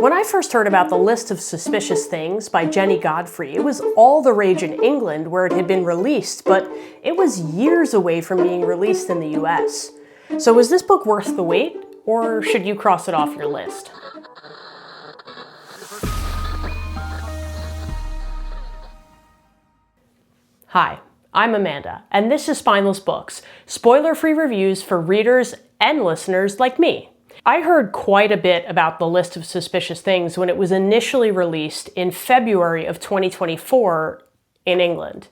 When I first heard about the List of Suspicious Things by Jennie Godfrey, it was all the rage in England where it had been released, but it was years away from being released in the US. So is this book worth the wait, or should you cross it off your list? Hi, I'm Amanda, and this is Spineless Books, spoiler-free reviews for readers and listeners like me. I heard quite a bit about the List of Suspicious Things when it was initially released in February of 2024 in England.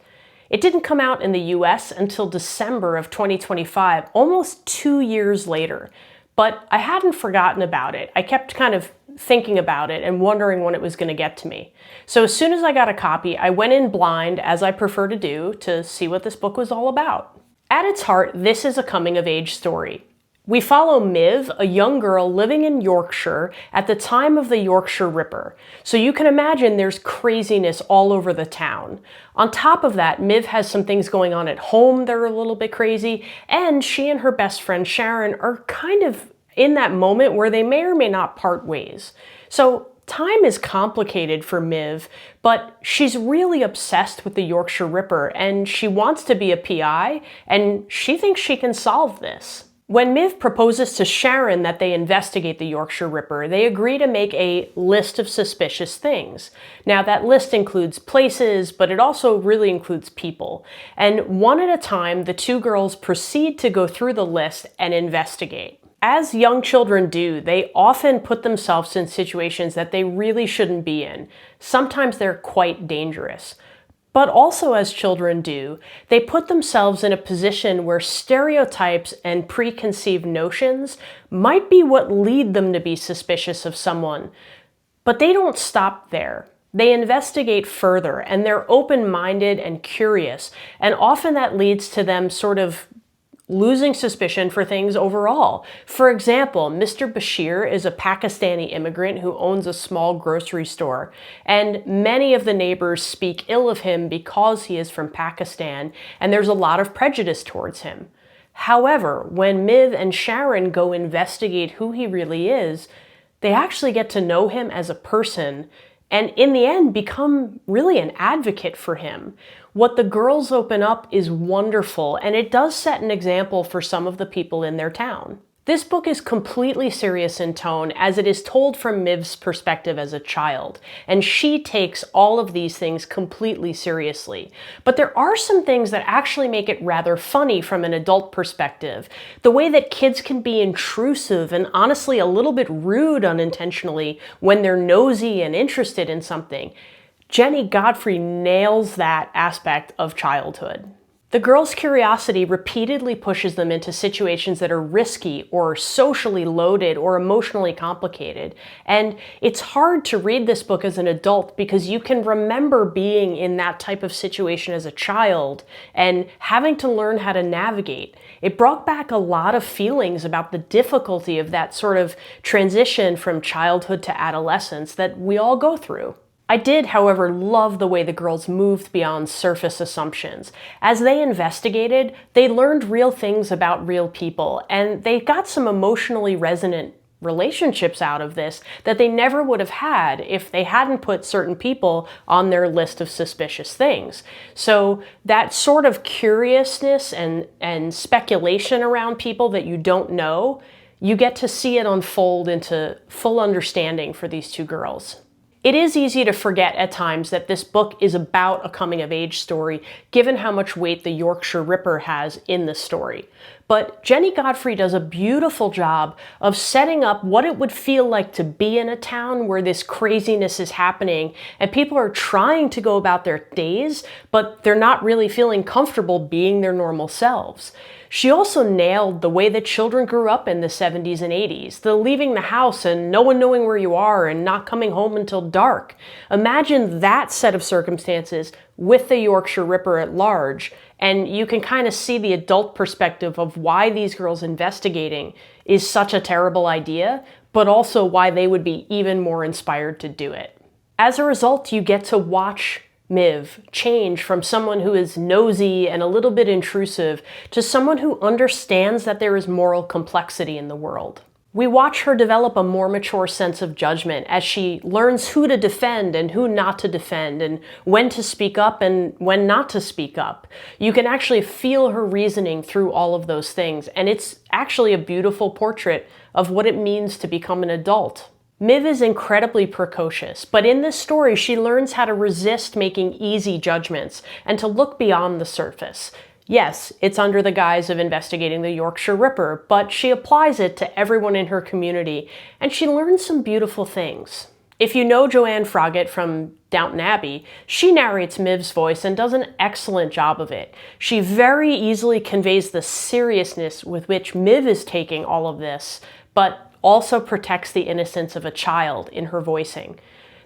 It didn't come out in the US until December of 2025, almost 2 years later. But I hadn't forgotten about it. I kept kind of thinking about it and wondering when it was going to get to me. So as soon as I got a copy, I went in blind, as I prefer to do, to see what this book was all about. At its heart, this is a coming-of-age story. We follow Miv, a young girl living in Yorkshire at the time of the Yorkshire Ripper. So you can imagine there's craziness all over the town. On top of that, Miv has some things going on at home that are a little bit crazy, and she and her best friend Sharon are kind of in that moment where they may or may not part ways. So time is complicated for Miv, but she's really obsessed with the Yorkshire Ripper, and she wants to be a PI, and she thinks she can solve this. When Miv proposes to Sharon that they investigate the Yorkshire Ripper, they agree to make a list of suspicious things. Now, that list includes places, but it also really includes people. And one at a time, the two girls proceed to go through the list and investigate. As young children do, they often put themselves in situations that they really shouldn't be in. Sometimes they're quite dangerous. But also, as children do, they put themselves in a position where stereotypes and preconceived notions might be what lead them to be suspicious of someone. But they don't stop there. They investigate further, and they're open-minded and curious, and often that leads to them sort of losing suspicion for things overall. For example, Mr. Bashir is a Pakistani immigrant who owns a small grocery store, and many of the neighbors speak ill of him because he is from Pakistan, and there's a lot of prejudice towards him. However, when Miv and Sharon go investigate who he really is, they actually get to know him as a person, and in the end become really an advocate for him. What the girls open up is wonderful, and it does set an example for some of the people in their town. This book is completely serious in tone, as it is told from Miv's perspective as a child, and she takes all of these things completely seriously. But there are some things that actually make it rather funny from an adult perspective. The way that kids can be intrusive and honestly a little bit rude unintentionally when they're nosy and interested in something. Jennie Godfrey nails that aspect of childhood. The girls' curiosity repeatedly pushes them into situations that are risky or socially loaded or emotionally complicated. And it's hard to read this book as an adult because you can remember being in that type of situation as a child and having to learn how to navigate. It brought back a lot of feelings about the difficulty of that sort of transition from childhood to adolescence that we all go through. I did, however, love the way the girls moved beyond surface assumptions. As they investigated, they learned real things about real people, and they got some emotionally resonant relationships out of this that they never would have had if they hadn't put certain people on their list of suspicious things. So that sort of curiousness and speculation around people that you don't know, you get to see it unfold into full understanding for these two girls. It is easy to forget at times that this book is about a coming-of-age story, given how much weight the Yorkshire Ripper has in the story. But Jennie Godfrey does a beautiful job of setting up what it would feel like to be in a town where this craziness is happening, and people are trying to go about their days, but they're not really feeling comfortable being their normal selves. She also nailed the way that children grew up in the 70s and 80s, the leaving the house and no one knowing where you are and not coming home until dark. Imagine that set of circumstances with the Yorkshire Ripper at large, and you can kind of see the adult perspective of why these girls investigating is such a terrible idea, but also why they would be even more inspired to do it. As a result, you get to watch Miv change from someone who is nosy and a little bit intrusive to someone who understands that there is moral complexity in the world. We watch her develop a more mature sense of judgment as she learns who to defend and who not to defend, and when to speak up and when not to speak up. You can actually feel her reasoning through all of those things, and it's actually a beautiful portrait of what it means to become an adult. Miv is incredibly precocious, but in this story she learns how to resist making easy judgments and to look beyond the surface. Yes, it's under the guise of investigating the Yorkshire Ripper, but she applies it to everyone in her community, and she learns some beautiful things. If you know Joanne Froggatt from Downton Abbey, she narrates Miv's voice and does an excellent job of it. She very easily conveys the seriousness with which Miv is taking all of this, but also protects the innocence of a child in her voicing.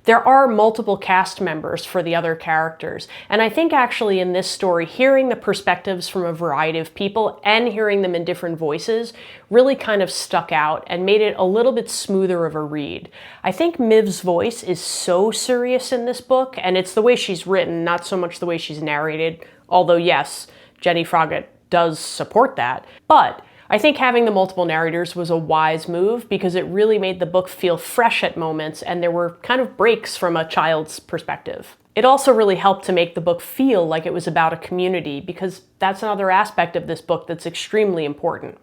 There are multiple cast members for the other characters, and I think actually in this story, hearing the perspectives from a variety of people and hearing them in different voices really kind of stuck out and made it a little bit smoother of a read. I think Miv's voice is so serious in this book, and it's the way she's written, not so much the way she's narrated, although yes, Jennie Froggatt does support that, but I think having the multiple narrators was a wise move because it really made the book feel fresh at moments and there were kind of breaks from a child's perspective. It also really helped to make the book feel like it was about a community because that's another aspect of this book that's extremely important.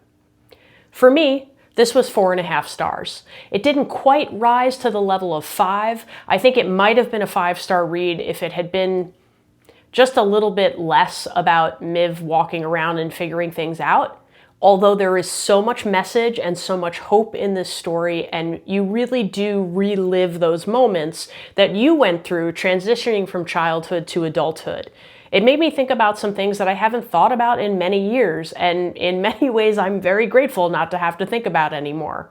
For me, this was 4.5 stars. It didn't quite rise to the level of 5. I think it might have been a 5-star read if it had been just a little bit less about Miv walking around and figuring things out. Although there is so much message and so much hope in this story, and you really do relive those moments that you went through transitioning from childhood to adulthood. It made me think about some things that I haven't thought about in many years, and in many ways I'm very grateful not to have to think about anymore.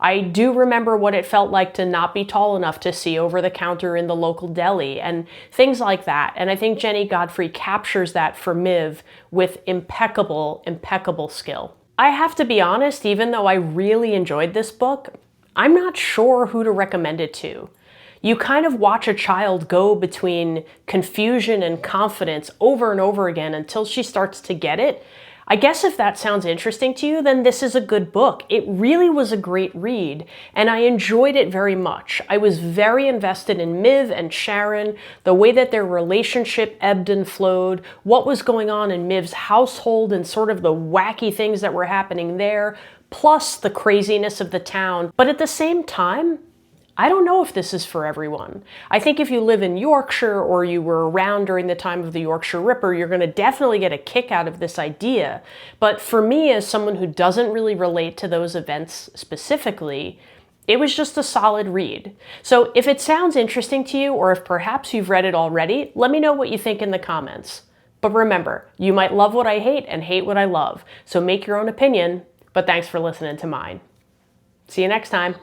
I do remember what it felt like to not be tall enough to see over the counter in the local deli and things like that. And I think Jennie Godfrey captures that for Miv with impeccable, impeccable skill. I have to be honest, even though I really enjoyed this book, I'm not sure who to recommend it to. You kind of watch a child go between confusion and confidence over and over again until she starts to get it. I guess if that sounds interesting to you, then this is a good book. It really was a great read, and I enjoyed it very much. I was very invested in Miv and Sharon, the way that their relationship ebbed and flowed, what was going on in Miv's household and sort of the wacky things that were happening there, plus the craziness of the town. But at the same time, I don't know if this is for everyone. I think if you live in Yorkshire or you were around during the time of the Yorkshire Ripper, you're going to definitely get a kick out of this idea. But for me, as someone who doesn't really relate to those events specifically, it was just a solid read. So if it sounds interesting to you, or if perhaps you've read it already, let me know what you think in the comments. But remember, you might love what I hate and hate what I love. So make your own opinion, but thanks for listening to mine. See you next time.